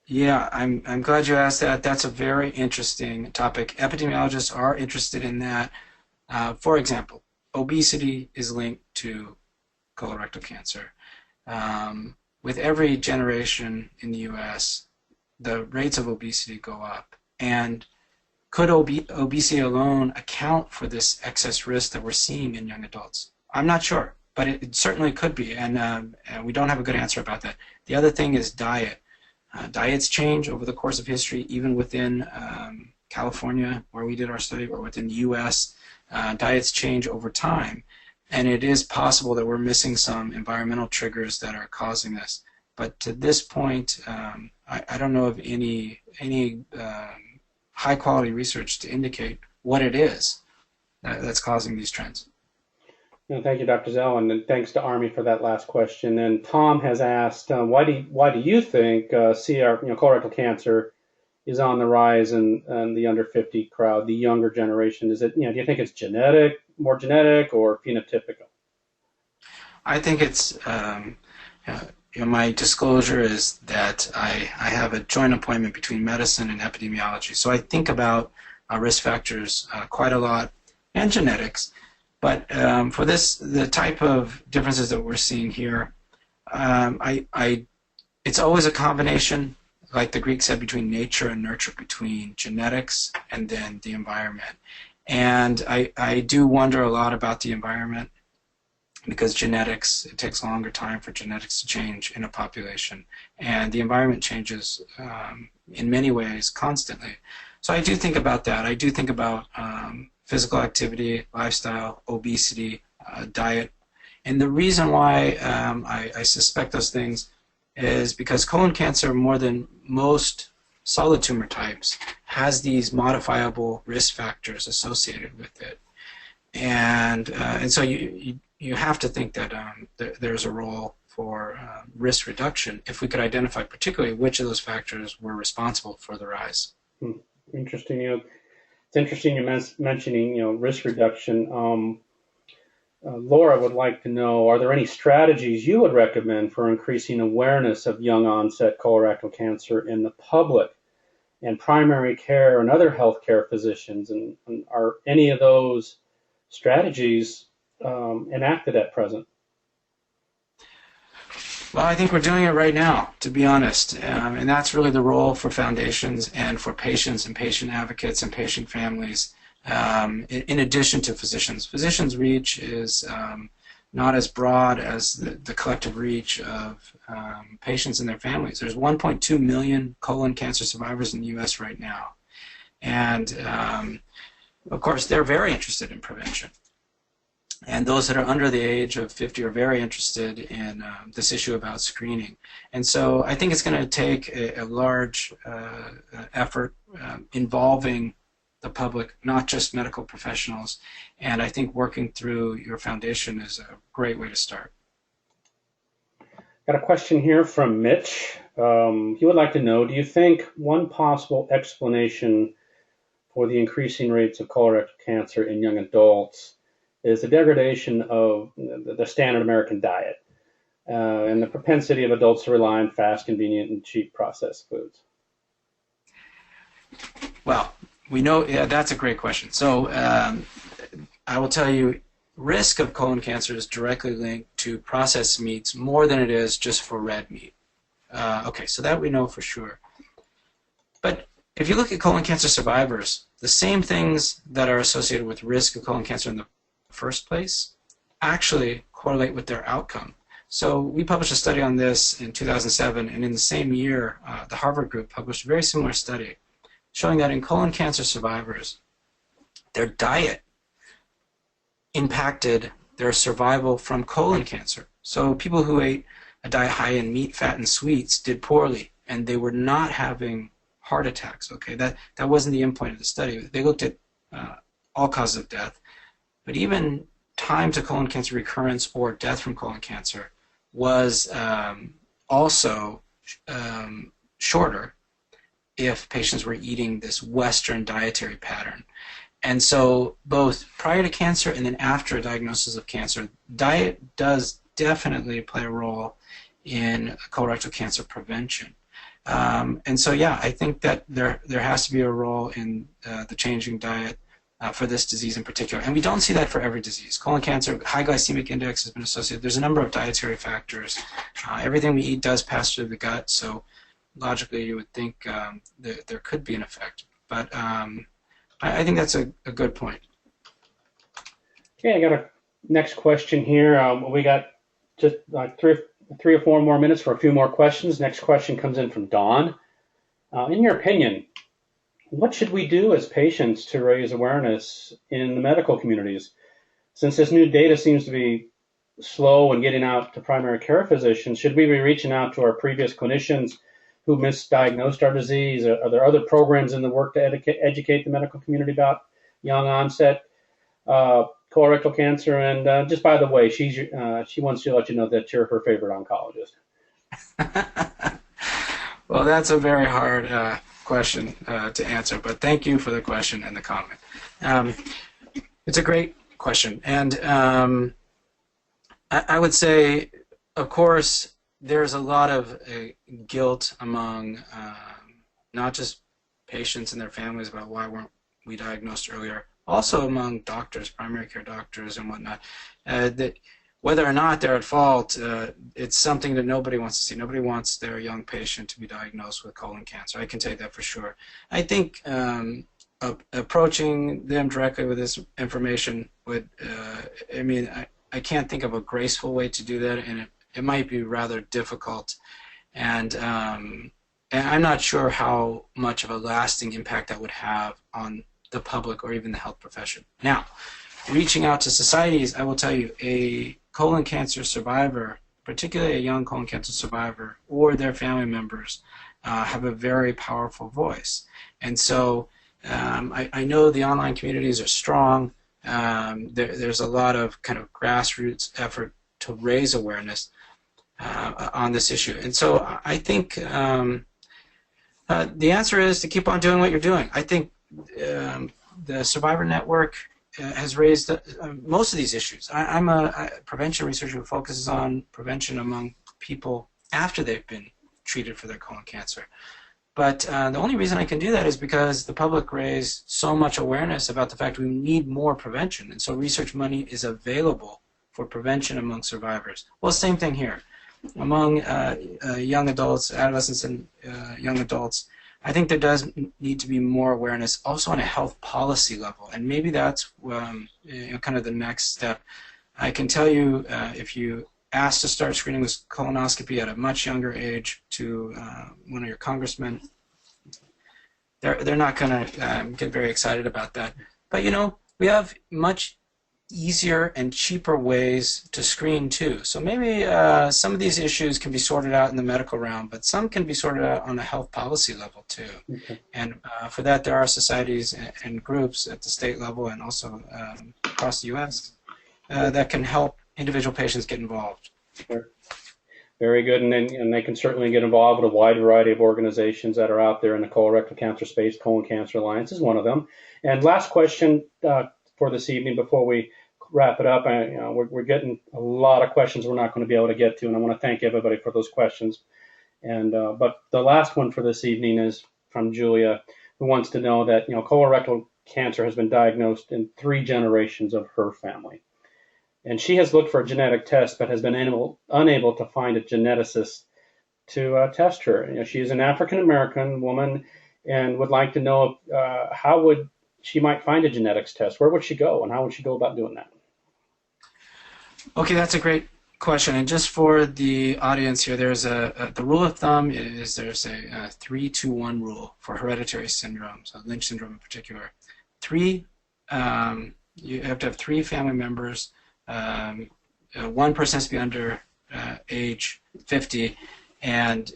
Yeah, I'm glad you asked that. That's a very interesting topic. Epidemiologists are interested in that. For example, obesity is linked to colorectal cancer. With every generation in the U.S., the rates of obesity go up. And could obesity alone account for this excess risk that we're seeing in young adults? I'm not sure, but it certainly could be, and we don't have a good answer about that. The other thing is diet. Diets change over the course of history, even within California, where we did our study, or within the U.S. Diets change over time, and it is possible that we're missing some environmental triggers that are causing this. But to this point, I don't know of any high-quality research to indicate what it is that's causing these trends. No, thank you, Dr. Zell, and thanks to Army for that last question. And Tom has asked, why do you think colorectal cancer is on the rise in the under 50 crowd, the younger generation? Is it, do you think it's more genetic, or phenotypical? I think it's, my disclosure is that I have a joint appointment between medicine and epidemiology. So I think about risk factors quite a lot, and genetics. But for the type of differences that we're seeing here, it's always a combination, like the Greek said, between nature and nurture, between genetics and then the environment. And I do wonder a lot about the environment, because genetics, it takes a longer time for genetics to change in a population. And the environment changes in many ways constantly. So I do think about that. I do think about physical activity, lifestyle, obesity, diet. And the reason why I suspect those things is because colon cancer, more than most solid tumor types, has these modifiable risk factors associated with it. And so you have to think that there's a role for risk reduction if we could identify particularly which of those factors were responsible for the rise. Interesting. It's interesting you're mentioning risk reduction. Laura would like to know, are there any strategies you would recommend for increasing awareness of young onset colorectal cancer in the public and primary care and other healthcare physicians? And are any of those strategies enacted at present? Well, I think we're doing it right now, to be honest. And that's really the role for foundations and for patients and patient advocates and patient families, in addition to physicians. Physicians' reach is not as broad as the collective reach of patients and their families. There's 1.2 million colon cancer survivors in the U.S. right now. And, of course, they're very interested in prevention. And those that are under the age of 50 are very interested in this issue about screening. And so I think it's going to take a large effort involving the public, not just medical professionals. And I think working through your foundation is a great way to start. Got a question here from Mitch. He would like to know, do you think one possible explanation for the increasing rates of colorectal cancer in young adults is the degradation of the standard American diet and the propensity of adults to rely on fast, convenient, and cheap processed foods? Well, we know, that's a great question. So I will tell you, risk of colon cancer is directly linked to processed meats more than it is just for red meat. Okay, so that we know for sure. But if you look at colon cancer survivors, the same things that are associated with risk of colon cancer in the first place actually correlate with their outcome. So we published a study on this in 2007, and in the same year, the Harvard group published a very similar study showing that in colon cancer survivors, their diet impacted their survival from colon cancer. So people who ate a diet high in meat, fat, and sweets did poorly, and they were not having heart attacks. Okay, that wasn't the endpoint of the study. They looked at all causes of death, but even time to colon cancer recurrence or death from colon cancer was also shorter if patients were eating this Western dietary pattern. And so both prior to cancer and then after a diagnosis of cancer, diet does definitely play a role in colorectal cancer prevention. And so, yeah, I think that there has to be a role in the changing diet for this disease in particular. And we don't see that for every disease. Colon cancer, high glycemic index has been associated. There's a number of dietary factors. Everything we eat does pass through the gut, so logically you would think there could be an effect. But I think that's a good point. Okay, I got a next question here. We got just like three or four more minutes for a few more questions. Next question comes in from Dawn. In your opinion, what should we do as patients to raise awareness in the medical communities? Since this new data seems to be slow in getting out to primary care physicians, should we be reaching out to our previous clinicians who misdiagnosed our disease? Are there other programs in the work to educate the medical community about young onset colorectal cancer? And just by the way, she wants to let you know that you're her favorite oncologist. Well, that's a very hard question to answer, but thank you for the question and the comment. It's a great question, and I would say, of course, there's a lot of guilt among not just patients and their families about why weren't we diagnosed earlier, also among doctors, primary care doctors and whatnot, that whether or not they're at fault, it's something that nobody wants to see. Nobody wants their young patient to be diagnosed with colon cancer. I can tell you that for sure. I think approaching them directly with this information would, I can't think of a graceful way to do that, and it might be rather difficult. And I'm not sure how much of a lasting impact that would have on the public or even the health profession. Now, reaching out to societies, I will tell you, a colon cancer survivor, particularly a young colon cancer survivor, or their family members, have a very powerful voice. And so I know the online communities are strong. There's a lot of kind of grassroots effort to raise awareness on this issue. And so I think the answer is to keep on doing what you're doing. I think the Survivor Network has raised most of these issues. I'm a prevention researcher who focuses on prevention among people after they've been treated for their colon cancer. But the only reason I can do that is because the public raised so much awareness about the fact we need more prevention. And so research money is available for prevention among survivors. Well, same thing here. Among young adults, adolescents, and young adults, I think there does need to be more awareness also on a health policy level, and maybe that's kind of the next step. I can tell you if you ask to start screening with colonoscopy at a much younger age to one of your congressmen, they're not going to get very excited about that. But we have much easier and cheaper ways to screen too. So maybe some of these issues can be sorted out in the medical realm, but some can be sorted out on a health policy level too. Okay. And for that, there are societies and groups at the state level and also across the U.S. That can help individual patients get involved. Sure. Very good, and they can certainly get involved with a wide variety of organizations that are out there in the colorectal cancer space. Colon Cancer Alliance is one of them. And last question for this evening before we wrap it up. We're getting a lot of questions we're not going to be able to get to, and I want to thank everybody for those questions. And but the last one for this evening is from Julia, who wants to know that colorectal cancer has been diagnosed in 3 generations of her family, and she has looked for a genetic test but has been unable to find a geneticist to test her. She is an African American woman and would like to know how would she might find a genetics test. Where would she go, and how would she go about doing that? Okay, that's a great question. And just for the audience here, there's the rule of thumb is there's a 3-2-1 rule for hereditary syndrome, so Lynch syndrome in particular. You have to have 3 family members. One person has to be under age 50, and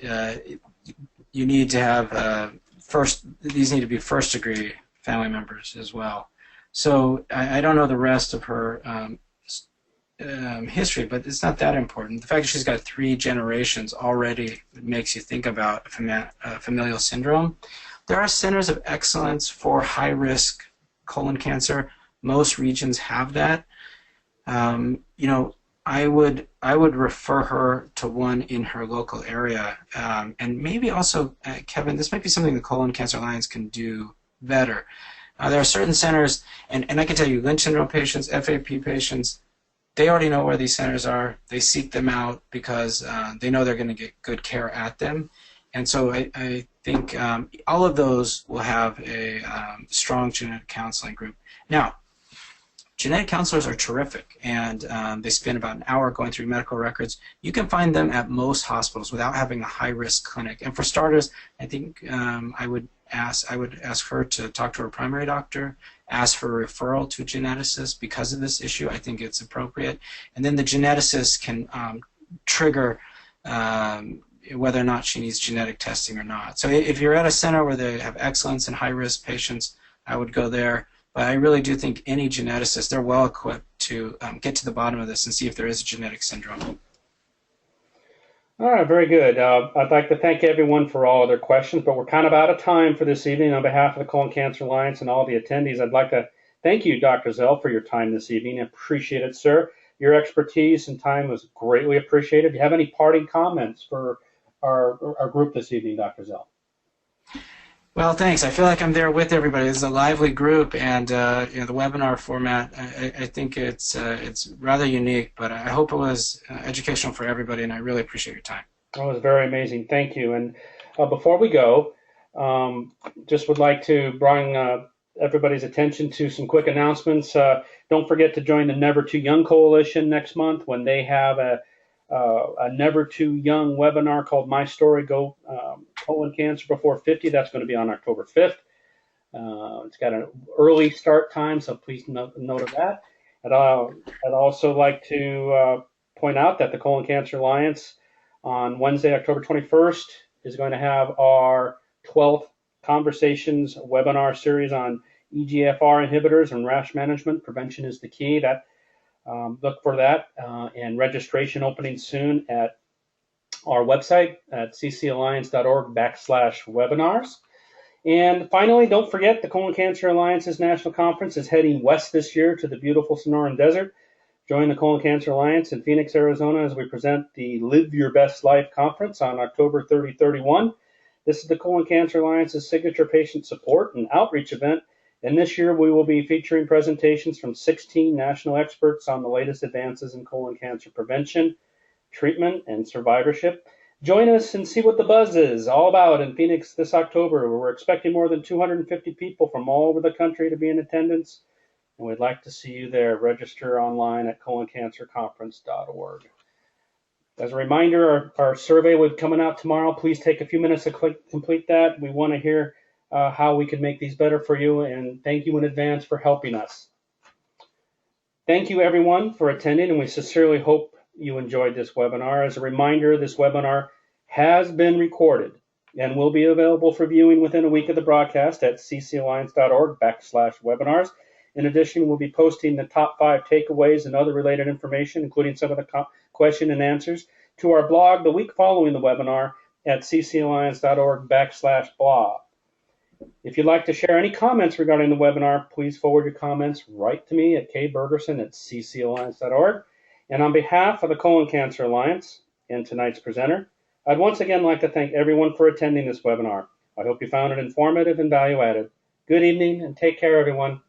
you need to have these need to be first degree family members as well. So I don't know the rest of her history, but it's not that important. The fact that she's got 3 generations already makes you think about familial syndrome. There are centers of excellence for high-risk colon cancer. Most regions have that. I would refer her to one in her local area, and maybe also, Kevin, this might be something the Colon Cancer Alliance can do better. There are certain centers, and I can tell you, Lynch syndrome patients, FAP patients, they already know where these centers are. They seek them out because they know they're going to get good care at them. And so I think all of those will have a strong genetic counseling group. Now, genetic counselors are terrific, and they spend about an hour going through medical records. You can find them at most hospitals without having a high-risk clinic. And for starters, I think I would ask her to talk to her primary doctor, ask for a referral to a geneticist because of this issue. I think it's appropriate. And then the geneticist can trigger whether or not she needs genetic testing or not. So if you're at a center where they have excellence in high-risk patients, I would go there. But I really do think any geneticist, they're well equipped to get to the bottom of this and see if there is a genetic syndrome. All right, very good. I'd like to thank everyone for all of their questions, but we're kind of out of time for this evening. On behalf of the Colon Cancer Alliance and all the attendees, I'd like to thank you, Dr. Zell, for your time this evening. I appreciate it, sir. Your expertise and time was greatly appreciated. Do you have any parting comments for our group this evening, Dr. Zell? Well, thanks. I feel like I'm there with everybody. It's a lively group, and the webinar format, I think it's rather unique, but I hope it was educational for everybody, and I really appreciate your time. That was very amazing. Thank you. And before we go, just would like to bring everybody's attention to some quick announcements. Don't forget to join the Never Too Young Coalition next month when they have a Never Too Young webinar called My Story Go Colon Cancer Before 50. That's going to be on October 5th. It's got an early start time, so please note of that. And I'd also like to point out that the Colon Cancer Alliance on Wednesday, October 21st, is going to have our 12th Conversations webinar series on EGFR inhibitors and rash management. Prevention is the key. Look for that, and registration opening soon at our website at ccalliance.org/webinars. And finally, don't forget the Colon Cancer Alliance's National Conference is heading west this year to the beautiful Sonoran Desert. Join the Colon Cancer Alliance in Phoenix, Arizona as we present the Live Your Best Life Conference on October 30-31. This is the Colon Cancer Alliance's signature patient support and outreach event. And this year we will be featuring presentations from 16 national experts on the latest advances in colon cancer prevention, treatment, and survivorship. Join us and see what the buzz is all about in Phoenix this October. We're expecting more than 250 people from all over the country to be in attendance, and we'd like to see you there. Register online at coloncancerconference.org. As a reminder, our survey will be coming out tomorrow. Please take a few minutes to complete that. We want to hear how we can make these better for you, and thank you in advance for helping us. Thank you, everyone, for attending, and we sincerely hope you enjoyed this webinar. As a reminder, this webinar has been recorded and will be available for viewing within a week of the broadcast at ccalliance.org/webinars. In addition, we'll be posting the top 5 takeaways and other related information, including some of the question and answers, to our blog the week following the webinar at ccalliance.org/blog. If you'd like to share any comments regarding the webinar, please forward your comments right to me at kbergerson@ccalliance.org. And on behalf of the Colon Cancer Alliance and tonight's presenter, I'd once again like to thank everyone for attending this webinar. I hope you found it informative and value-added. Good evening and take care, everyone.